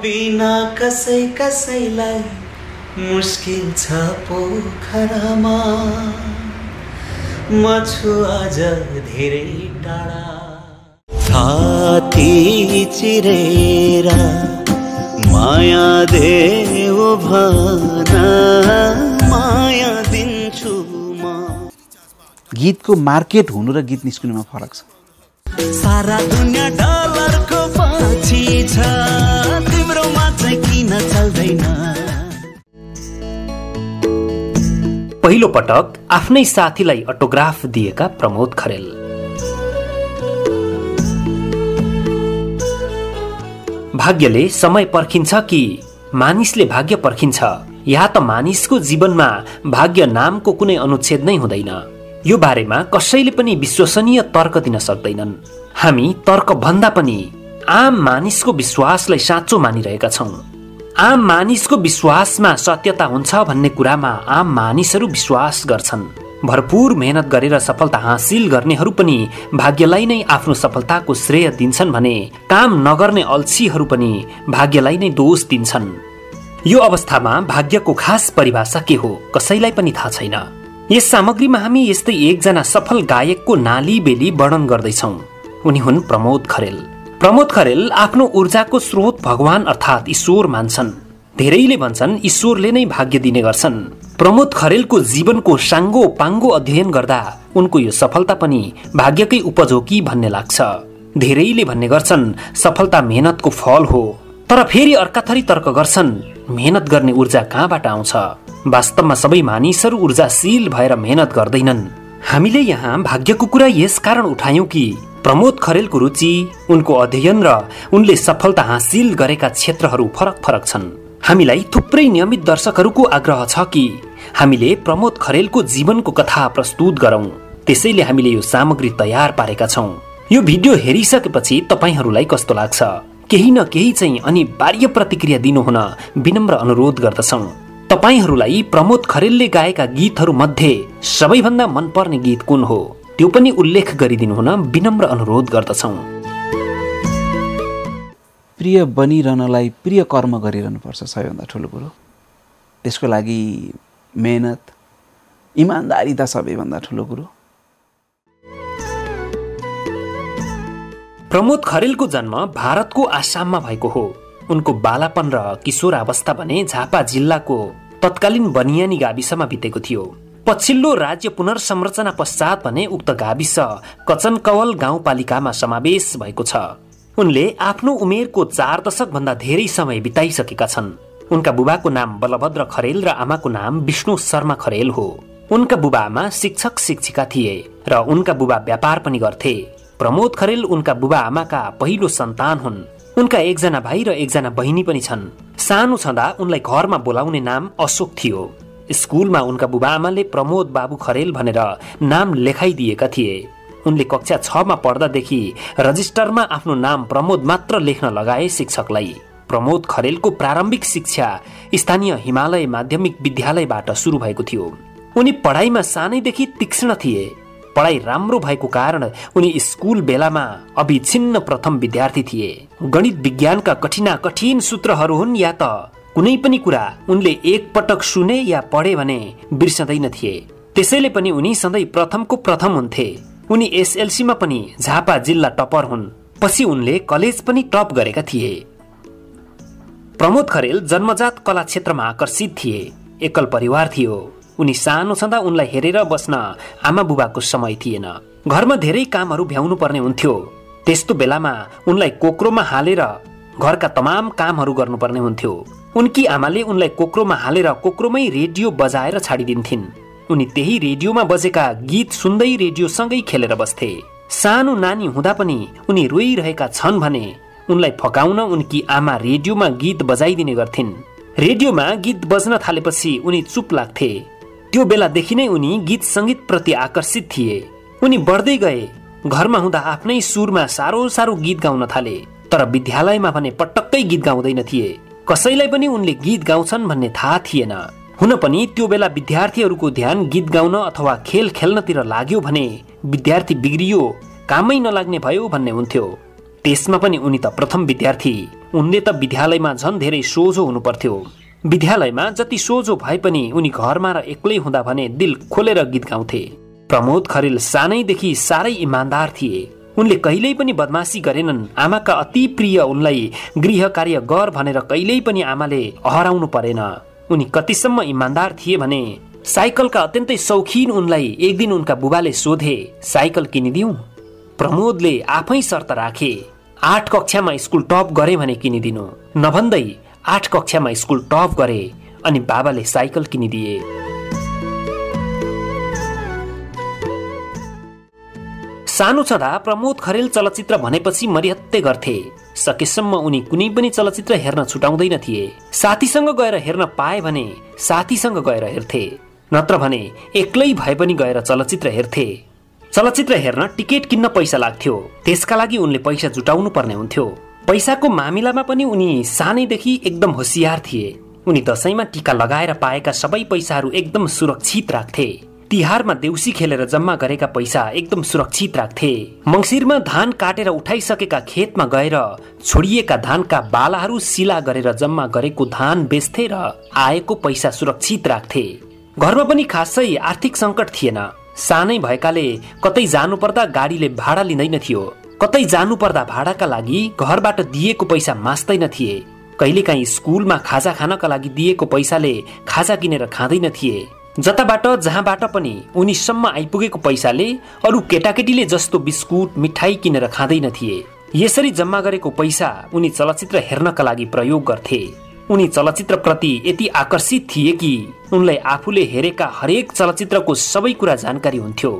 बिना कसैलाई मुस्किल छ पोखरामा म छु आज धेरै टाढा छाती चिरेर माया देऊ भन माया दिन्छु म। गीतको मार्केट हुनु र गीत निस्किनुमा फरक छ। सारा दुनिया डलरको पछि छ तिम्रोमा चाहिँ किन चल्दैन। पहिलो पटक आफ्नै साथीलाई अटोग्राफ दिएका प्रमोद खरेल। भाग्यले समय पर्खिन्छ कि मानिसले भाग्य पर्खिन्छ, या त मानिसको जीवनमा भाग्य नामको कुनै अनुच्छेद नै हुँदैन। यो बारेमा कसैले पनि विश्वसनीय तर्क दिन सक्दैनन्। हामी तर्क भन्दा पनि आम मानिसको विश्वासलाई साँचो मानिरहेका छौं। आम मानिसको विश्वासमा सत्यता हुन्छ भन्ने कुरामा आम मानिसहरू विश्वास गर्छन्। भरपूर मेहनत गरेर सफलता हासिल गर्नेहरू पनि भाग्यलाई नै आफ्नो सफलताको श्रेय दिन्छन् भने काम नगर्ने अल्छीहरू पनि भाग्यलाई नै दोष दिन्छन्। यो अवस्थामा भाग्यको खास परिभाषा के हो कसैलाई पनि थाहा छैन। यस सामग्रीमा हामी यस्तै एकजना सफल गायकको नाली बेली वर्णन गर्दैछौं। उनी हुन् प्रमोद खरेल। प्रमोद खरेल आफ्नो ऊर्जाको स्रोत भगवान अर्थात् ईश्वर मान्छन्। धेरैले भन्छन् ईश्वरले नै भाग्य दिने गर्छन्। प्रमोद खरेलको जीवनको साङ्गो पाङ्गो अध्ययन गर्दा उनको यो सफलता पनि भाग्यकै उपज हो कि भन्ने लाग्छ। धेरैले भन्ने गर्छन् सफलता मेहनतको फल हो, तर फेरि अर्का थरी तर्क गर्छन् मेहनत गर्ने ऊर्जा कहाँबाट आउँछ। वास्तवमा सबै मानिसहरू ऊर्जाशील भएर मेहनत गर्दैनन्। हामीले यहाँ भाग्यको कुरा यस कारण उठायौं कि प्रमोद खरेलको रुचि, उनको अध्ययन र उनले सफलता हासिल गरेका क्षेत्रहरू फरक फरक छन्। हामीलाई थुप्रै नियमित दर्शकहरूको आग्रह छ कि हामीले प्रमोद खरेलको जीवनको कथा प्रस्तुत गरौं। त्यसैले हामीले यो सामग्री तयार पारेका छौं। यो भिडियो हेरिसकेपछि तपाईहरूलाई कस्तो लाग्छ केही न केही चाहिँ अनिवार्य प्रतिक्रिया दिनुहुन विनम्र अनुरोध गर्दछौं। तपाईहरूलाई प्रमोद खरेलले गाएका गीतहरू मध्ये सबैभन्दा मनपर्ने गीत कुन हो त्यो पनि उल्लेख गरिदिनुहुन विनम्र अनुरोध गर्दछौं। प्रिय बनिरहनलाई प्रिय कर्म गरिरहनुपर्छ सबैभन्दा ठुलो कुरो। त्यसको लागि मेहनत, इमानदारिता सबैभन्दा ठुलो कुरो। प्रमोद खरेलको जन्म भारतको आसाममा भएको हो। उनको बालापन र किशोरावस्था भने झापा जिल्लाको तत्कालीन बनियानी गाविसमा बितेको थियो। पछिल्लो राज्य पुनर्संरचना पश्चात भने उक्त गाविस कचनकवल गाउँपालिकामा समावेश भएको छ। उनले आफ्नो उमेरको 4 दशक भन्दा धेरै समय बिताइसकेका छन्। उनका बुबाको नाम बलभद्र खरेल र आमाको नाम विष्णु शर्मा खरेल हो। उनका बुबा आमा शिक्षक शिक्षिका थिए र उनका बुबा व्यापार पनि गर्थे। प्रमोद खरेल उनका बुबा आमाका पहिलो सन्तान हुन्। उनका एकजना भाइ र एकजना बहिनी पनि छन्। सानो छँदा उनलाई घरमा बोलाउने नाम अशोक थियो। स्कुलमा उनका बुबा आमाले प्रमोद बाबु खरेल भनेर नाम लेखाइदिएका थिए। उनले कक्षा 6 मा पढ्दादेखि रजिस्टरमा आफ्नो नाम प्रमोद मात्र लेख्न लगाए शिक्षकलाई। प्रमोद खरेलको प्रारम्भिक शिक्षा स्थानीय हिमालय माध्यमिक विद्यालयबाट सुरु भएको थियो। उनी पढाइमा सानैदेखि तीक्ष्ण थिए। पढाइ राम्रो भएको कारण उनी स्कुल बेलामा अभिछिन्न प्रथम विद्यार्थी थिए। गणित विज्ञानका कठिन सूत्रहरू हुन् या त कुनै पनि कुरा उनले एक पटक सुने या पढे भने बिर्सदैन थिए। त्यसैले पनि उनी सधैँ प्रथमको प्रथम हुन्थे। उनी एसएलसीमा पनि झापा जिल्ला टपर हुन्। पछि उनले कलेज पनि टप गरेका थिए। प्रमोद खरेल जन्मजात कला क्षेत्रमा आकर्षित थिए। एकल परिवार थियो। उनी सानो छँदा उनलाई हेरेर बस्न आमा बुबाको समय थिएन। घरमा धेरै कामहरू भ्याउनु पर्ने हुन्थ्यो। त्यस्तो बेलामा उनलाई कोक्रोमा हालेर घरका तमाम कामहरू गर्नुपर्ने हुन्थ्यो। उनकी आमाले उनलाई कोक्रोमा हालेर कोक्रोमै रेडियो बजाएर छाडिदिन्थिन्। उनी त्यही रेडियोमा बजेका गीत सुन्दै रेडियोसँगै खेलेर बस्थे। सानो नानी हुँदा पनि उनी रोइरहेका छन् भने उनलाई फकाउन उनकी आमा रेडियोमा गीत बजाइदिने गर्थिन्। रेडियोमा गीत बज्न थालेपछि उनी चुप लाग्थे। त्यो बेलादेखि नै उनी गीत संगीत प्रति आकर्षित थिए। उनी बढ्दै गए। घरमा हुँदा आफ्नै सुरमा सारो गीत गाउन थाले। तर विद्यालयमा भने पटक्कै गीत गाउँदैन थिए। कसैलाई पनि उनले गीत गाउँछन् भन्ने थाहा थिएन। हुन पनि त्यो बेला विद्यार्थीहरूको ध्यान गीत गाउन अथवा खेल खेल्नतिर लाग्यो भने विद्यार्थी बिग्रियो, कामै नलाग्ने भयो भन्ने हुन्थ्यो। त्यसमा पनि उनी त प्रथम विद्यार्थी। उनले त विद्यालयमा झन् धेरै सोझो हुनु पर्थ्यो। विद्यालयमा जति सोझो भए पनि उनी घरमा र एक्लै हुँदा भने दिल खोलेर गीत गाउँथे। प्रमोद खरेल सानैदेखि साह्रै इमान्दार थिए। उनले कहिल्यै पनि बदमासी गरेनन्। आमाका अति प्रिय उनलाई गृह कार्य गर भनेर कहिल्यै पनि आमाले हराउनु परेन। उनी कतिसम्म इमान्दार थिए भने साइकलका अत्यन्तै शौखिन उनलाई एक दिन उनका बुबाले सोधे, साइकल किनिदिउँ? प्रमोदले आफै शर्त राखे, 8 कक्षामा स्कुल टप गरे भने किनिदिनु, नभन्दै 8 कक्षामा स्कुल टप गरे अनि बाबाले साइकल किनिदिए। सानो छँदा प्रमोद खरेल चलचित्र भनेपछि मरिहत्ते गर्थे। सकेसम्म उनी कुनै पनि चलचित्र हेर्न छुटाउँदैन थिए। साथीसँग गएर हेर्न पाए भने साथीसँग गएर हेर्थे, नत्र भने एक्लै भए पनि गएर चलचित्र हेर्थे। चलचित्र हेर्न टिकट किन्न पैसा लाग्थ्यो, त्यसका लागि उनले पैसा जुटाउनु पर्ने हुन्थ्यो। पैसाको मामिलामा पनि उनी सानैदेखि एकदम होसियार थिए। उनी दशैंमा टीका लगाएर पाएका सबै पैसाहरू एकदम सुरक्षित राख्थे। तिहारमा देउसी खेलेर जम्मा गरेका पैसा एकदम सुरक्षित राख्थे। मङ्सिरमा धान काटेर उठाइसकेका खेतमा गएर छोडिएका धानका बालाहरू सिला गरेर जम्मा गरेको धान बेच्थे र आएको पैसा सुरक्षित राख्थे। घरमा पनि खासै आर्थिक सङ्कट थिएन। सानै भएकाले कतै जानु पर्दा गाडीले भाडा लिँदैन थियो। कतै जानु पर्दा भाडाका लागि घरबाट दिएको पैसा मास्दैन थिए। कहिलेकाहीँ स्कुलमा खाजा खानका लागि दिएको पैसाले खाजा किनेर खाँदैन थिए। जताबाट जहाँबाट पनि उनीसम्म आइपुगेको पैसाले अरू केटाकेटीले जस्तो बिस्कुट मिठाई किनेर खाँदैन थिए। यसरी जम्मा गरेको पैसा उनी चलचित्र हेर्नका लागि प्रयोग गर्थे। उनी चलचित्र प्रति यति आकर्षित थिए कि उनलाई आफूले हेरेका हरेक चलचित्रको सबै कुरा जानकारी हुन्थ्यो।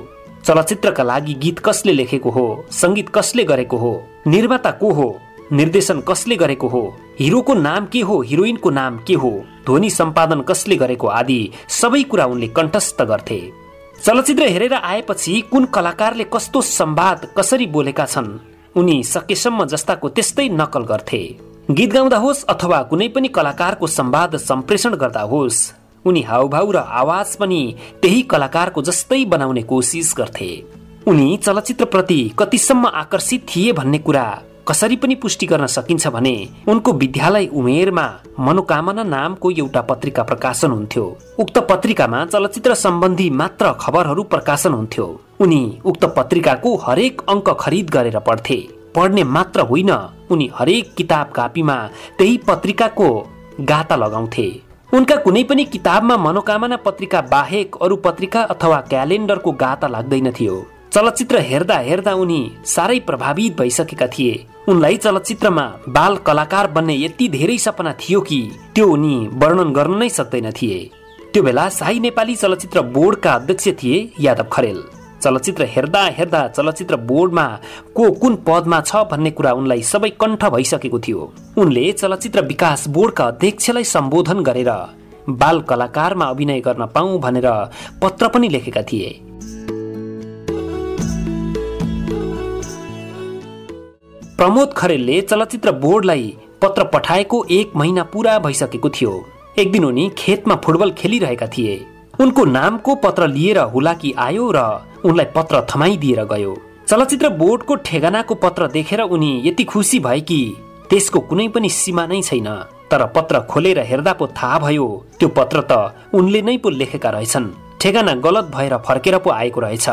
चलचित्रका लागि गीत कसले लेखेको हो, संगीत कसले गरेको हो, निर्माता को हो, निर्देशन कसले गरेको हो, हिरोको नाम के हो, हिरोइनको नाम के हो, ध्वनि सम्पादन कसले गरेको आदि सबै कुरा उनले कण्ठस्थ गर्थे। चलचित्र हेरेर आएपछि कुन कलाकारले कस्तो संवाद कसरी बोलेका छन् उनी सकेसम्म जस्ताको त्यस्तै नकल गर्थे। गीत गाउँदा होस् अथवा कुनै पनि कलाकारको संवाद सम्प्रेषण गर्दा होस्, उनी हाउभाउ र आवाज पनि त्यही कलाकारको जस्तै बनाउने कोसिस गर्थे। उनी चलचित्र प्रति कतिसम्म आकर्षित थिए भन्ने कुरा कसरी पनि पुष्टि गर्न सकिन्छ भने उनको विद्यालय उमेरमा मनोकामना नामको एउटा पत्रिका प्रकाशन हुन्थ्यो। उक्त पत्रिकामा चलचित्र सम्बन्धी मात्र खबरहरू प्रकाशन हुन्थ्यो। उनी उक्त पत्रिकाको हरेक अङ्क खरिद गरेर पढ्थे। पढ्ने मात्र होइन, उनी हरेक किताब कापीमा त्यही पत्रिकाको गाता लगाउँथे। उनका कुनै पनि किताबमा मनोकामना पत्रिका बाहेक अरू पत्रिका अथवा क्यालेन्डरको गाता लाग्दैन थियो। चलचित्र हेर्दा हेर्दा उनी साह्रै प्रभावित भइसकेका थिए। उनलाई चलचित्रमा बाल कलाकार बन्ने यति धेरै सपना थियो कि त्यो उनी वर्णन गर्न नै सक्दैन थिए। त्यो बेला शाही नेपाली चलचित्र बोर्डका अध्यक्ष थिए यादव खरेल। चलचित्र हेर्दा हेर्दा चलचित्र बोर्डमा को कुन पदमा छ भन्ने कुरा उनलाई सबै कण्ठ भइसकेको थियो। उनले चलचित्र विकास बोर्डका अध्यक्षलाई सम्बोधन गरेर बाल कलाकारमा अभिनय गर्न पाऊँ भनेर पत्र पनि लेखेका थिए। प्रमोद खरेलले चलचित्र बोर्डलाई पत्र पठाएको 1 महिना पूरा भइसकेको थियो। एक दिन उनी खेतमा फुटबल खेलिरहेका थिए। उनको नामको पत्र लिएर हुलाकी आयो र उनलाई पत्र थमाइदिएर गयो। चलचित्र बोर्डको ठेगानाको पत्र देखेर उनी यति खुसी भए कि त्यसको कुनै पनि सीमा नै छैन। तर पत्र खोलेर हेर्दा पो थाहा भयो त्यो पत्र त उनले नै पो लेखेका रहेछन्। ठेगाना गलत भएर फर्केर पो आएको रहेछ।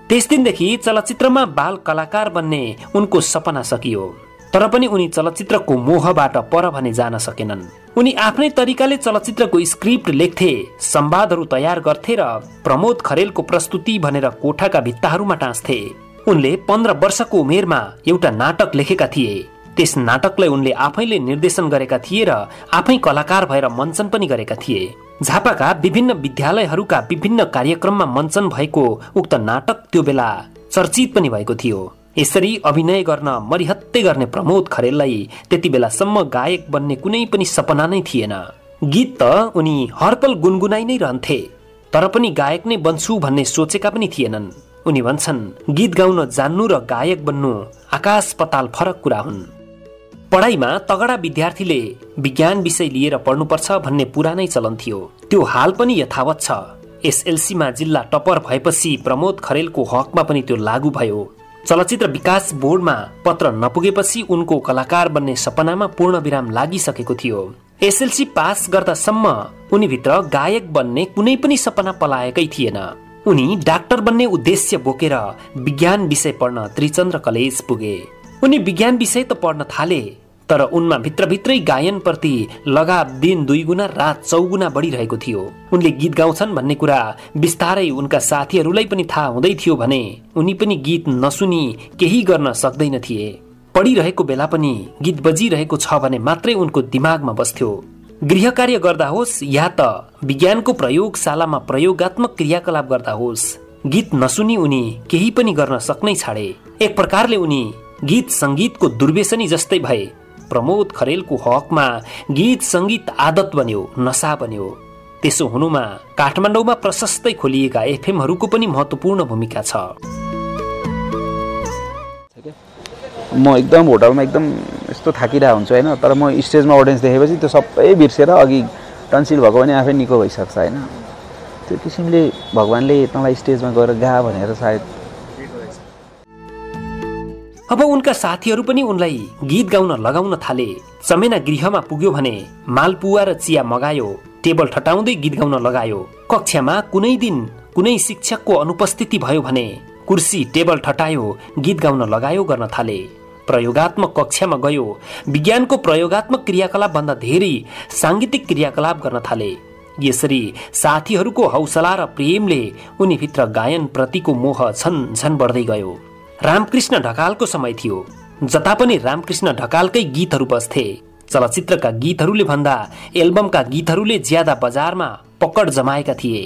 त्यस दिनदेखि चलचित्रमा बाल कलाकार बन्ने उनको सपना सकियो। तर पनि उनी चलचित्रको मोहबाट पर भने जान सकेनन्। उनी आफ्नै तरिकाले चलचित्रको स्क्रिप्ट लेख्थे, संवादहरू तयार गर्थे र प्रमोद खरेलको प्रस्तुति भनेर कोठाका भित्ताहरूमा टाँस्थे। उनले 15 वर्षको उमेरमा एउटा नाटक लेखेका थिए। त्यस नाटकलाई उनले आफैले निर्देशन गरेका थिए र आफै कलाकार भएर मञ्चन पनि गरेका थिए। झापाका विभिन्न विद्यालयहरूका विभिन्न कार्यक्रममा मञ्चन भएको उक्त नाटक त्यो बेला चर्चित पनि भएको थियो। यसरी अभिनय गर्न मरिहत्ते गर्ने प्रमोद खरेललाई त्यति बेलासम्म गायक बन्ने कुनै पनि सपना नै थिएन। गीत त उनी हरपल गुनगुनाइ नै रहन्थे, तर पनि गायक नै बन्छु भन्ने सोचेका पनि थिएनन्। उनी भन्छन्, गीत गाउन जान्नु र गायक बन्नु आकाश पताल फरक कुरा हुन्। पढाइमा तगडा विद्यार्थीले विज्ञान विषय लिएर पढ्नुपर्छ भन्ने पुरानै चलन थियो। त्यो हाल पनि यथावत छ। एसएलसीमा जिल्ला टपर भएपछि प्रमोद खरेलको हकमा पनि त्यो लागू भयो। चलचित्र विकास बोर्डमा पत्र नपुगेपछि उनको कलाकार बन्ने सपनामा पूर्णविराम लागिसकेको थियो। एसएलसी पास गर्दासम्म उनीभित्र गायक बन्ने कुनै पनि सपना पलाएकै थिएन। उनी डाक्टर बन्ने उद्देश्य बोकेर विज्ञान विषय पढ्न त्रिचन्द्र कलेज पुगे। उनी विज्ञान विषय त पढ्न थाले, तर उनमा भित्रभित्रै गायन प्रति लगाव दिन 2 गुणा रात 4 गुणा बढिरहेको थियो। उनले गीत गाउँछन् भन्ने कुरा बिस्तारै उनका साथीहरूलाई पनि थाहा हुँदै थियो भने उनी पनि गीत नसुनी केही गर्न सक्दैन थिए। पढिरहेको बेला पनि गीत बजिरहेको छ भने मात्रै उनको दिमागमा बस्थ्यो। गृह कार्य गर्दा होस् या त विज्ञानको प्रयोगशालामा प्रयोगात्मक क्रियाकलाप गर्दा होस्, गीत नसुनी उनी केही पनि गर्न सक्नै छाडे। एक प्रकारले उनी गीत संगीतको दुर्व्यसनी जस्तै भए। प्रमोद खरेलको हकमा गीत संगीत आदत बन्यो, नशा बन्यो। त्यसो हुनुमा काठमाडौँमा प्रशस्तै खोलिएका एफएमहरूको पनि महत्त्वपूर्ण भूमिका छ। म एकदम होटलमा एकदम यस्तो थाकिरहेको हुन्छु होइन, तर म स्टेजमा अडियन्स देखेपछि त्यो सबै बिर्सेर अघि टन्सिल भएको पनि आफै निको भइसक्छ होइन। त्यो किसिमले भगवान्ले तँलाई स्टेजमा गएर गा भनेर सायद। अब उनका साथीहरू पनि उनलाई गीत गाउन लगाउन थाले। चमेना गृहमा पुग्यो भने मालपुवा र चिया मगायो, टेबल ठटाउँदै गीत गाउन लगायो। कक्षामा कुनै दिन कुनै शिक्षकको अनुपस्थिति भयो भने कुर्सी टेबल ठटायो, गीत गाउन लगायो गर्न थाले। प्रयोगात्मक कक्षामा गयो, विज्ञानको प्रयोगात्मक क्रियाकलाप भन्दा धेरै सांगीतिक क्रियाकलाप गर्न थाले। यसरी साथीहरूको हौसला र प्रेमले उनीभित्र गायन प्रतिको मोह झन बढ्दै गयो। रामकृष्ण ढकालको समय थियो, जता पनि रामकृष्ण ढकालकै गीतहरू बज्थे। चलचित्रका गीतहरूले भन्दा एल्बमका गीतहरूले ज्यादा बजारमा पकड जमाएका थिए।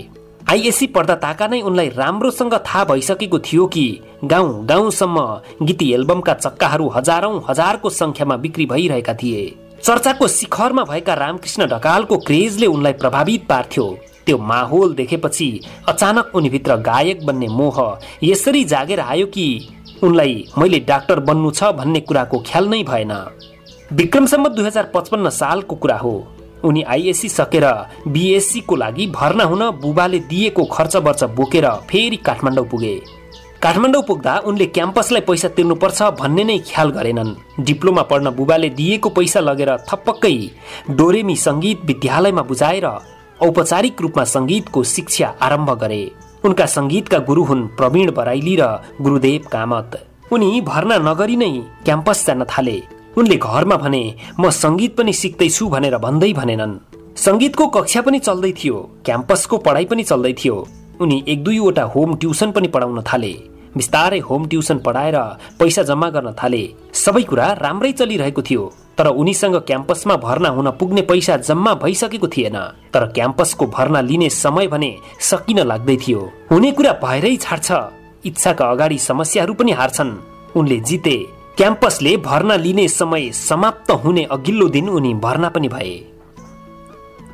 आइएससी पढ्दा ताका नै उनलाई राम्रोसँग थाहा भइसकेको थियो कि गाउँ गाउँसम्म गीती एल्बमका चक्काहरू हजारौं-हजारको संख्यामा बिक्री भइरहेका थिए। चर्चाको शिखरमा भएका रामकृष्ण ढकालको क्रेजले उनलाई प्रभावित पार्थ्यो। त्यो माहौल देखेपछि अचानक उनीभित्र गायक बन्ने मोह यसरी जागेर आयो कि उनलाई मैले डाक्टर बन्नु छ भन्ने कुराको ख्याल नै भएन। विक्रम सम्वत 2055 सालको कुरा हो। उनी आइएससी सकेर बीएससी को लागि भर्ना हुन बुबाले दिएको खर्च वर्च बोकेर फेरि काठमाडौँ पुगे। काठमाडौँ पुग्दा उनले क्याम्पसलाई पैसा तिर्नुपर्छ भन्ने नै ख्याल गरेनन्। डिप्लोमा पढ्न बुबाले दिएको पैसा लगेर थपक्कै डोरेमी संगीत विद्यालयमा बुझाएर औपचारिक रूपमा संगीतको शिक्षा आरम्भ गरे। उनका संगीतका गुरु हुन् प्रवीण बराइली र गुरुदेव कामत। उनी भर्ना नगरी नै क्याम्पस जान थाले। उनले घरमा भने म संगीत पनि सिक्दैछु भनेर भन्दै भनेनन्। संगीतको कक्षा पनि चल्दै थियो, क्याम्पसको पढाइ पनि चल्दै थियो। उनी 1-2 वटा होम ट्युसन पनि पढाउन थाले। बिस्तारै होम ट्युसन पढाएर पैसा जम्मा गर्न थाले। सबै कुरा राम्रै चलिरहेको थियो, तर उनीसँग क्याम्पसमा भर्ना हुन पुग्ने पैसा जम्मा भइसकेको थिएन। तर क्याम्पसको भर्ना लिने समय भने सकिन लाग्दै थियो। हुने कुरा भएरै छाड्छ, इच्छाका अगाडि समस्याहरू पनि हार्छन्। उनले जिते। क्याम्पसले भर्ना लिने समय समाप्त हुने अघिल्लो दिन उनी भर्ना पनि भए।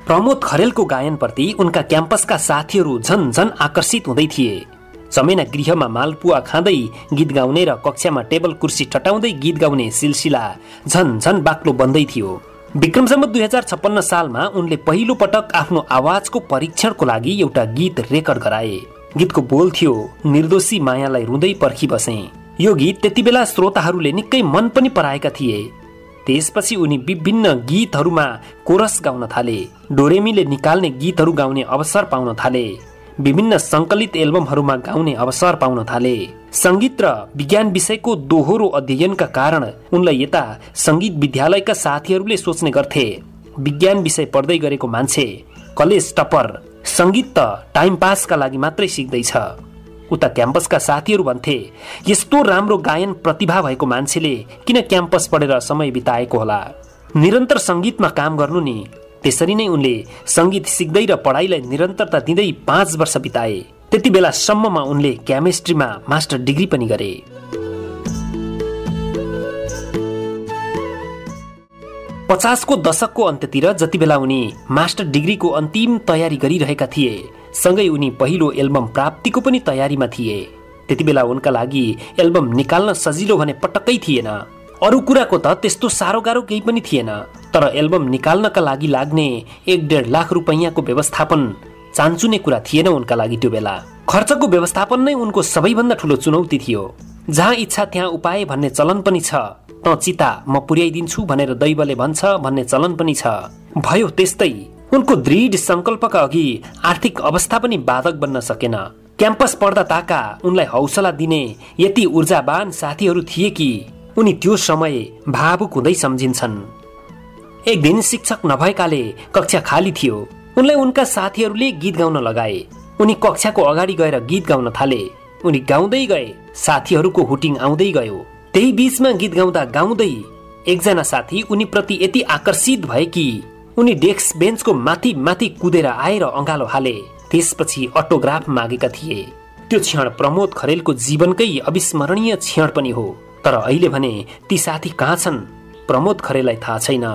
प्रमोद खरेलको गायनप्रति उनका क्याम्पसका साथीहरू झन आकर्षित हुँदै थिए। चमेना गृहमा मालपुवा खाँदै गीत गाउने र कक्षामा टेबल कुर्सी टटाउँदै गीत गाउने सिलसिला झन बाक्लो बन्दै थियो। विक्रम सम्वत 2056 सालमा उनले पहिलो पटक आफ्नो आवाजको परीक्षणको लागि एउटा गीत रेकर्ड गराए। गीतको बोल थियो, निर्दोषी मायालाई रुँदै पर्खी बसे। यो गीत त्यति बेला श्रोताहरूले निकै मन पनि पराएका थिए। त्यसपछि उनी विभिन्न गीतहरूमा कोरस गाउन थाले। डोरेमीले निकाल्ने गीतहरू गाउने अवसर पाउन थाले। विभिन्न संकलित एल्बमहरूमा गाउने अवसर पाउन थाले। संगीत र विज्ञान विषयको दोहोरो अध्ययनका कारण उनलाई यता संगीत विद्यालयका साथीहरूले सोच्ने गर्थे, विज्ञान विषय पढ्दै गरेको मान्छे कलेज टपर, संगीत त टाइम पासका लागि मात्रै सिक्दैछ। उता क्याम्पसका साथीहरू भन्थे, यस्तो राम्रो गायन प्रतिभा भएको मान्छेले किन क्याम्पस पढेर समय बिताएको होला, निरन्तर संगीतमा काम गर्नु नि। त्यसरी नै उनले संगीत सिक्दै र पढाइलाई निरन्तरता दिँदै 5 वर्ष बिताए। त्यति बेलासम्ममा उनले केमिस्ट्रीमा मास्टर डिग्री पनि गरे। पचासको दशकको अन्त्यतिर जति बेला उनी मास्टर डिग्रीको अन्तिम तयारी गरिरहेका थिए, सँगै उनी पहिलो एल्बम प्राप्तिको पनि तयारीमा थिए। त्यति बेला उनका लागि एल्बम निकाल्न सजिलो भने पटक्कै थिएन। अरू कुराको त त्यस्तो साह्रो गाह्रो केही पनि थिएन, तर एल्बम निकाल्नका लागि लाग्ने 1-1.5 लाख रुपैयाँको व्यवस्थापन चान्चुने कुरा थिएन उनका लागि। त्यो बेला खर्चको व्यवस्थापन नै उनको सबैभन्दा ठुलो चुनौती थियो। जहाँ इच्छा त्यहाँ उपाय भन्ने चलन पनि छ। त चिता म पुर्याइदिन्छु भनेर दैवले भन्छ भन्ने चलन पनि छ। भयो त्यस्तै उनको दृढ संकल्पका अघि आर्थिक अवस्था पनि बाधक बन्न सकेन। क्याम्पस पढ्दा ताका उनलाई हौसला दिने यति ऊर्जावान साथीहरू थिए कि उनी त्यो समय भावुक हुँदै सम्झिन्छन्। एक दिन शिक्षक नभएकाले कक्षा खाली थियो। उनलाई उनका साथीहरूले गीत गाउन लगाए। उनी कक्षाको अगाडि गएर गीत गाउन थाले। उनी गाउँदै गए, साथीहरूको हुटिङ आउँदै गयो। त्यही बीचमा गीत गाउँदा गाउँदै एकजना साथी उनीप्रति यति आकर्षित भए कि उनी डेस्क बेन्चको माथि माथि कुदेर आएर अँगालो हाले। त्यसपछि अटोग्राफ मागेका थिए। त्यो क्षण प्रमोद खरेलको जीवनकै अविस्मरणीय क्षण पनि हो। तर अहिले भने ती साथी कहाँ छन् प्रमोद खरेललाई थाहा छैन।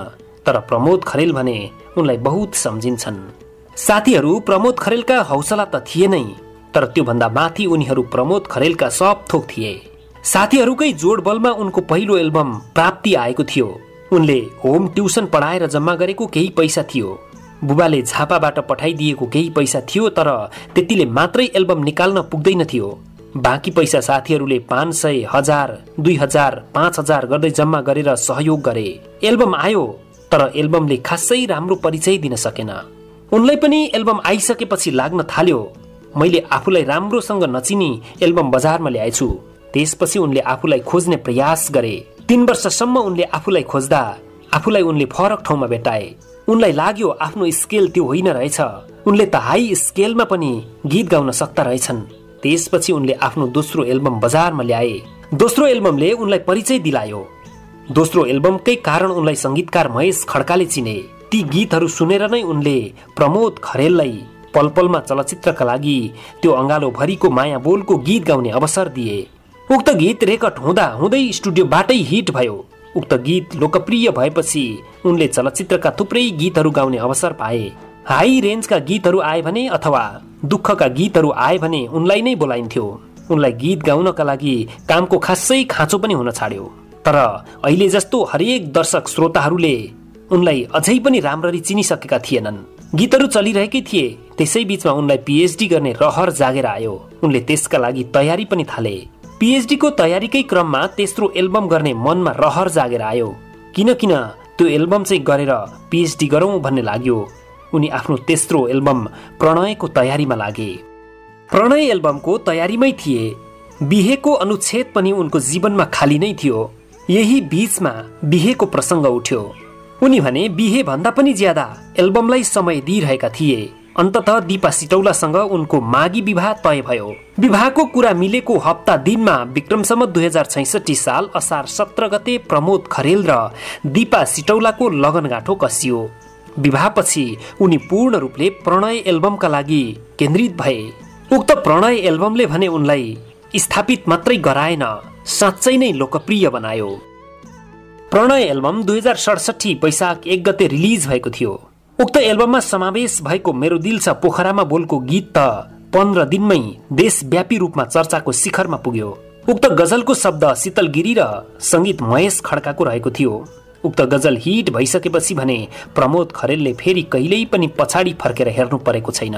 तर प्रमोद खरेल भने उनलाई बहुत सम्झिन्छन्। साथीहरू प्रमोद खरेलका हौसला त थिए नै, तर त्यो भन्दा माथि उनीहरू प्रमोद खरेलका सब थोक थिए। साथीहरूकै जोडबलमा उनको पहिलो एल्बम प्राप्ति आएको थियो। उनले होम ट्युसन पढाएर जम्मा गरेको केही पैसा थियो। बुबाले झापाबाट पठाइदिएको केही पैसा थियो, तर त्यतिले मात्रै एल्बम निकाल्न पुग्दैन थियो। बाँकी पैसा साथीहरूले 500, 1000, 2000, 5000 गर्दै जम्मा गरेर सहयोग गरे। एल्बम आयो, तर एल्बमले खासै राम्रो परिचय दिन सकेन। उनलाई पनि एल्बम आइसकेपछि लाग्न थाल्यो, मैले आफूलाई राम्रोसँग नचिनी एल्बम बजारमा ल्याएछु। त्यसपछि उनले आफूलाई खोज्ने प्रयास गरे। 3 वर्षसम्म उनले आफूलाई खोज्दा आफूलाई उनले फरक ठाउँमा भेटाए। उनलाई लाग्यो आफ्नो स्केल त्यो होइन रहेछ। उनले त हाई स्केलमा पनि गीत गाउन सक्दा रहेछन्। त्यसपछि उनले आफ्नो दोस्रो एल्बम बजारमा ल्याए। दोस्रो एल्बमले उनलाई परिचय दिलायो। दोस्रो एल्बमकै कारण उनलाई संगीतकार महेश खड्काले चिने। ती गीतहरू सुनेर नै उनले प्रमोद खरेललाई पलपलमा चलचित्रका लागि त्यो अँगालो भरिको माया बोलको गीत गाउने अवसर दिए। उक्त गीत रेकर्ड हुँदा हुँदै स्टुडियोबाटै हिट भयो। उक्त गीत लोकप्रिय भएपछि उनले चलचित्रका थुप्रै गीतहरू गाउने अवसर पाए। हाई रेन्जका गीतहरू आए भने अथवा दुःखका गीतहरू आए भने उनलाई नै बोलाइन्थ्यो। उनलाई गीत गाउनका लागि कामको खासै खाँचो पनि हुन छाड्यो। तर अहिले जस्तो हरेक दर्शक श्रोताहरूले उनलाई अझै पनि राम्ररी चिनिसकेका थिएनन्। गीतहरू चलिरहेकै थिए। त्यसै बीचमा उनलाई पीएचडी गर्ने रहर जागेर आयो। उनले त्यसका लागि तयारी पनि थाले। पीएचडी को तयारीकै क्रममा तेस्रो एल्बम गर्ने मनमा रहर जागेर आयो। किन त्यो एल्बम चाहिँ गरेर पीएचडी गरौं भन्ने लाग्यो। उनी आफ्नो तेस्रो एल्बम प्रणयको तयारीमा लागे। प्रणय एल्बमको तयारीमै थिए। बिहेको अनुच्छेद पनि उनको जीवनमा खाली नै थियो। यही बीचमा बिहेको प्रसंग उठ्यो। उनी भने बिहे भन्दा पनि ज्यादा एल्बमलाई समय दिइरहेका थिए। अन्ततः दीपा सिटौलासँग उनको मागी विवाह तय भयो। विवाहको कुरा मिलेको हप्ता दिनमा विक्रमसम्म 2066 साल असार 17 गते प्रमोद खरेल र दीपा सिटौलाको लगनगाँठो कसियो। विवाहपछि उनी पूर्ण रूपले प्रणय एल्बमका लागि केन्द्रित भए। उक्त प्रणय एल्बमले भने उनलाई स्थापित मात्रै गराएन, साँच्चै नै लोकप्रिय बनायो। प्रणय एल्बम 2067 वैशाख 1 गते रिलिज भएको थियो। उक्त एल्बममा समावेश भएको मेरो दिल छ पोखरामा बोलको गीत त 15 दिनमै देशव्यापी रूपमा चर्चाको शिखरमा पुग्यो। उक्त गजलको शब्द शीतल गिरी र संगीत महेश खड्काको रहेको थियो। उक्त गजल हिट भइसकेपछि भने प्रमोद खरेलले फेरि कहिल्यै पनि पछाडि फर्केर हेर्नु परेको छैन।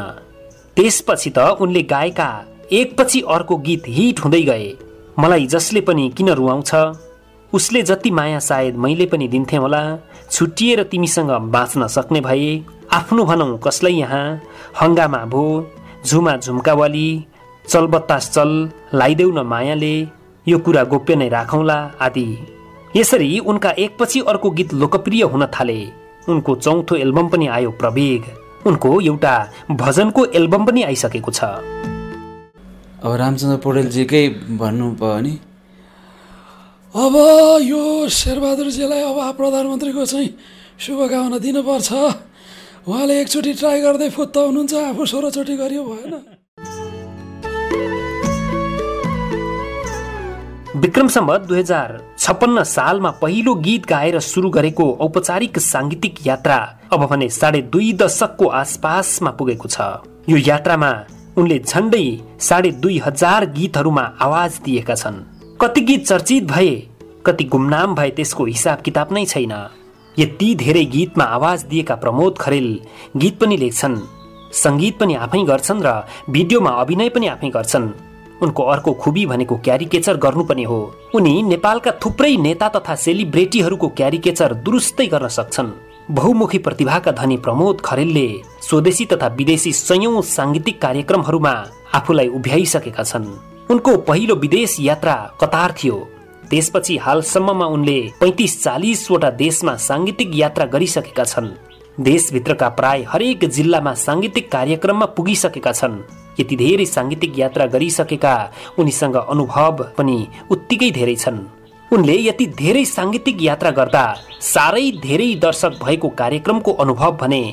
त्यसपछि त उनले गाएका एकपछि अर्को गीत हिट हुँदै गए। मलाई जसले पनि किन रुवाउँछ, उसले जति माया सायद मैले पनि दिन्थे होला, छुट्टिएर तिमीसँग बाँच्न सक्ने भए, आफ्नो भनौं कसलाई यहाँ, हंगामा भो, झुमा झुम्कावाली, चल बतास चल, लाइदेऊ न मायाले, यो कुरा गोप्य नै राखौंला आदि। यसरी उनका एकपछि अर्को गीत लोकप्रिय हुन थाले। उनको चौथो एल्बम पनि आयो प्रवेग। उनको एउटा भजनको एल्बम पनि आइसकेको छ। अब रामचन्द्र पौडेलजीकै भन्नु भयो भने अब यो शेरबहादुरजीलाई अब प्रधानमन्त्रीको चाहिँ शुभकामना दिनुपर्छ। उहाँले एकचोटि ट्राई गर्दै फुत्त हुनुहुन्छ, आफू 16 चोटि गरियो भएन। विक्रम सम्वत 2056 सालमा पहिलो गीत गाएर सुरु गरेको औपचारिक सांगीतिक यात्रा अब भने 2.5 दशकको आसपासमा पुगेको छ। यो यात्रामा उनले झण्डै 2500 गीतहरूमा आवाज दिएका छन्। कति गीत चर्चित भए, कति गुमनाम भए त्यसको हिसाब किताब नै छैन। यति धेरै गीतमा आवाज दिएका प्रमोद खरेल गीत पनि लेख्छन्, संगीत पनि आफै गर्छन् र भिडियोमा अभिनय पनि आफै गर्छन्। उनको अर्को खुबी भनेको क्यारिकेचर गर्नु पनि हो। उनी नेपालका थुप्रै नेता तथा सेलिब्रेटीहरूको क्यारिकेचर दुरुस्तै गर्न सक्छन्। बहुमुखी प्रतिभाका धनी प्रमोद खरेलले स्वदेशी तथा विदेशी सयौं सांगीतिक कार्यक्रमहरूमा आफूलाई उभ्याइसकेका छन्। उनको पहिलो विदेश यात्रा कतार थियो। त्यसपछि हालसम्ममा उनले 35-40 वटा देशमा सांगीतिक यात्रा गरिसकेका छन्। देशभित्रका प्राय हरेक जिल्लामा सांगीतिक कार्यक्रममा पुगिसकेका छन्। यति धेरै सांगीतिक यात्रा गरिसकेका उनीसँग अनुभव पनि उत्तिकै धेरै छन्। उनले यति धेरै सांगीतिक यात्रा गर्दा साह्रै धेरै दर्शक भएको कार्यक्रमको अनुभव भने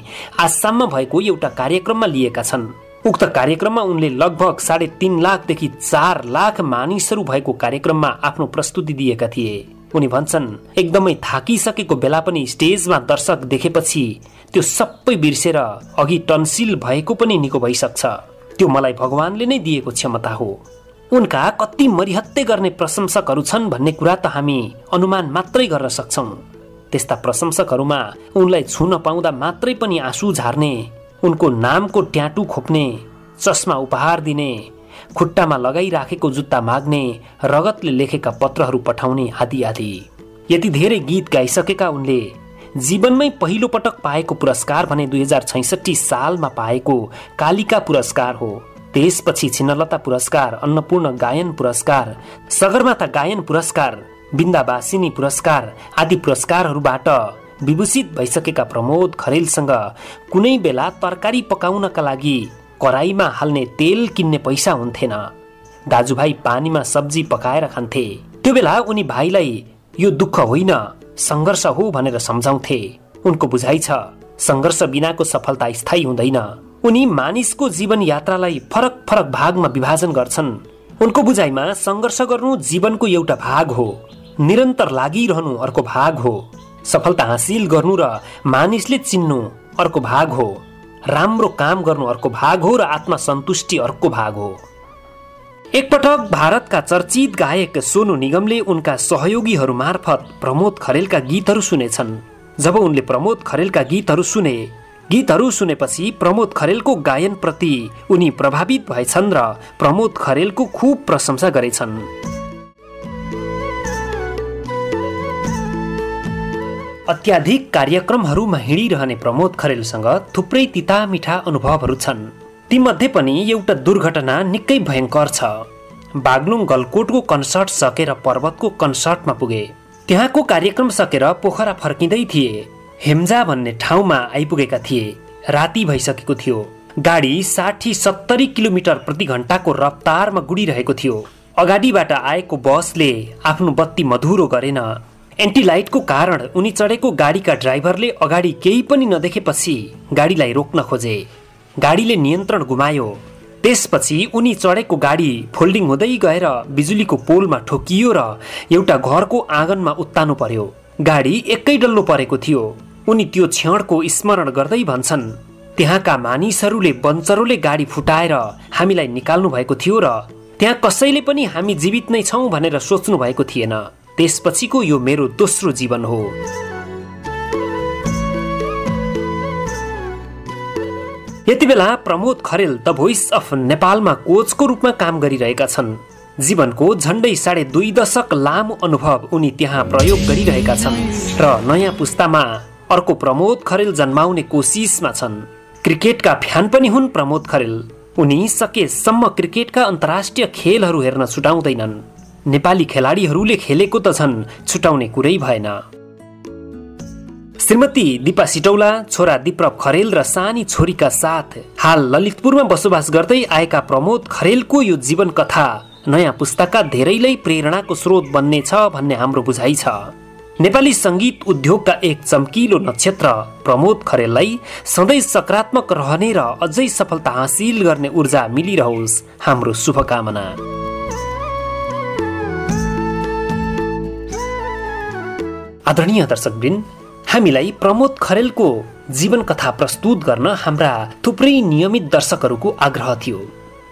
आसाममा भएको एउटा कार्यक्रममा लिएका छन्। उक्त कार्यक्रममा उनले लगभग 3.5 लाखदेखि 4 लाख मानिसहरू भएको कार्यक्रममा आफ्नो प्रस्तुति दिएका थिए। उनी भन्छन्, एकदमै थाकिसकेको बेला पनि स्टेजमा दर्शक देखेपछि त्यो सबै बिर्सेर अघि टन्सिल भएको पनि निको भइसक्छ। त्यो मलाई भगवानले नै दिएको क्षमता हो। उनका कति मरिहत्ते गर्ने प्रशंसकहरू छन् भन्ने कुरा त हामी अनुमान मात्रै गर्न सक्छौं। त्यस्ता प्रशंसकहरूमा उनलाई छुन पाउँदा मात्रै पनि आँसु झार्ने, उनको नामको ट्याटु खोप्ने, चस्मा उपहार दिने, खुट्टामा लगाइराखेको जुत्ता माग्ने, रगतले लेखेका पत्रहरू पठाउने आदि आदि। यति धेरै गीत गाइसकेका उनले जीवनमै पहिलो पटक पाएको पुरस्कार भने 2066 सालमा पाएको कालिका पुरस्कार हो। त्यसपछि छिन्नलता पुरस्कार, अन्नपूर्ण गायन पुरस्कार, सगरमाथा गायन पुरस्कार, बिन्दावासिनी पुरस्कार आदि पुरस्कारहरूबाट विभूषित भइसकेका प्रमोद खरेलसँग कुनै बेला तरकारी पकाउनका लागि कराईमा हाल्ने तेल किन्ने पैसा हुन्थेन। दाजुभाइ पानीमा सब्जी पकाएर खान्थे। त्यो बेला उनी भाइलाई यो दुःख होइन, संघर्ष हो भनेर सम्झाउँथे। उनको बुझाइ छ, संघर्ष बिनाको सफलता स्थायी हुँदैन। उनी मानिसको जीवन यात्रालाई फरक फरक भागमा विभाजन गर्छन्। उनको बुझाइमा संघर्ष गर्नु जीवनको एउटा भाग हो, निरन्तर लागिरहनु अर्को भाग हो, सफलता हासिल गर्नु र मानिसले चिन्नु अर्को भाग हो, राम्रो काम गर्नु अर्को भाग हो र आत्मसन्तुष्टि अर्को भाग हो। एकपटक भारतका चर्चित गायक सोनू निगमले उनका सहयोगीहरू मार्फत प्रमोद खरेलका गीतहरू सुनेछन्। जब उनले प्रमोद खरेलका गीतहरू सुनेपछि प्रमोद खरेलको गायन प्रति उनी प्रभावित भएछन् र प्रमोद खरेलको खूब प्रशंसा गरेछन्। अत्याधिक कार्यक्रमहरूमा हिँडिरहने प्रमोद खरेलसँग थुप्रै तिता मिठा अनुभवहरू छन्। तीमध्ये पनि एउटा दुर्घटना निकै भयंकर छ। बागलुङ गलकोटको कन्सर्ट सकेर पर्वतको कन्सर्टमा पुगे। त्यहाँको कार्यक्रम सकेर पोखरा फर्किँदै थिए। हेम्जा भन्ने ठाउँमा आइपुगेका थिए। राति भइसकेको थियो। गाडी 60-70 किलोमिटर प्रति घण्टाको रफ्तारमा गुडिरहेको थियो। अगाडिबाट आएको बसले आफ्नो बत्ती मधुरो गरेन। एन्टिलाइटको कारण उनी चढेको गाडीका ड्राइभरले अगाडि केही पनि नदेखेपछि गाडीलाई रोक्न खोजे। गाडीले नियन्त्रण गुमायो। त्यसपछि उनी चढेको गाडी फोल्डिङ हुँदै गएर बिजुलीको पोलमा ठोकियो र एउटा घरको आँगनमा उत्तानो पर्यो। गाडी एकै डल्लो परेको थियो। उनी त्यो क्षणको स्मरण गर्दै भन्छन्, त्यहाँका मानिसहरूले बन्चरोले गाडी फुटाएर हामीलाई निकाल्नु भएको थियो र त्यहाँ कसैले पनि हामी जीवित नै छौं भनेर सोच्नु भएको थिएन। त्यसपछिको यो मेरो दोस्रो जीवन हो। यति बेला Pramod Kharel the voice of नेपालमा कोचको रूपमा काम गरिरहेका छन्। जीवनको झण्डै 2.5 दशक लामो अनुभव उनी त्यहाँ प्रयोग गरिरहेका छन् र नयाँ पुस्तामा अर्को प्रमोद खरेल जन्माउने कोसिसमा छन्। क्रिकेटका फ्यान पनि हुन् प्रमोद खरेल। उनी सकेसम्म क्रिकेटका अन्तर्राष्ट्रिय खेलहरू हेर्न छुटाउँदैनन्। नेपाली खेलाडीहरूले खेलेको त छन्, छुटाउने कुरै भएन। श्रीमती दीपा सिटौला, छोरा दीप्रभ खरेल र सानी छोरीका साथ हाल ललितपुरमा बसोबास गर्दै आएका प्रमोद खरेलको यो जीवन कथा नयाँ पुस्ताका धेरैलाई प्रेरणाको स्रोत बन्नेछ भन्ने हाम्रो बुझाइ छ। नेपाली संगीत उद्योगका एक चम्किलो नक्षत्र प्रमोद खरेललाई सधैँ सकारात्मक रहने र अझै सफलता हासिल गर्ने ऊर्जा मिलिरहोस्, हाम्रो शुभकामना। आदरणीय दर्शकवृन्द, हामीलाई प्रमोद खरेलको जीवन कथा प्रस्तुत गर्न हाम्रा थुप्रै नियमित दर्शकहरूको आग्रह थियो।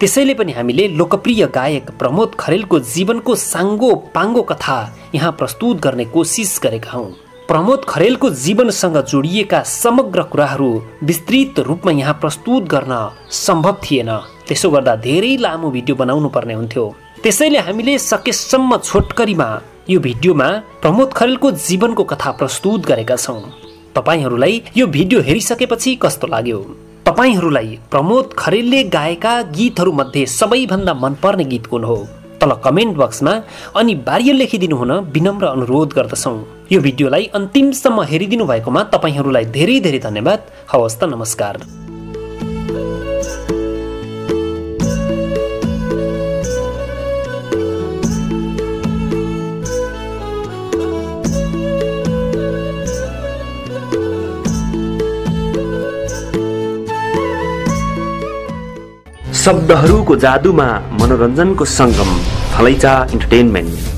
त्यसैले पनि हामीले लोकप्रिय गायक प्रमोद खरेलको जीवनको साङ्गो पाङ्गो कथा यहाँ प्रस्तुत गर्ने कोसिस गरेका हौं। प्रमोद खरेलको जीवनसँग जोडिएका समग्र कुराहरू विस्तृत रूपमा यहाँ प्रस्तुत गर्न सम्भव थिएन। त्यसो गर्दा धेरै लामो भिडियो बनाउनु पर्ने हुन्थ्यो। त्यसैले हामीले सकेसम्म छोटकरीमा यो भिडियोमा प्रमोद खरेलको जीवनको कथा प्रस्तुत गरेका छौँ। तपाईहरूलाई यो भिडियो हेरिसकेपछि कस्तो लाग्यो? तपाईहरूलाई प्रमोद खरेलले गाएका गीतहरू मध्ये सबैभन्दा मनपर्ने गीत कुन हो? तल कमेन्ट बक्समा अनिवार्य लेखिदिनु हुन विनम्र अनुरोध गर्दछौँ। यो भिडियोलाई अन्तिमसम्म हेरिदिनु भएकोमा तपाईहरूलाई धेरै धेरै धन्यवाद। हवस् त, नमस्कार। शब्दहरूको जादुमा मनोरञ्जनको सङ्गम थलैचा इन्टरटेनमेन्ट।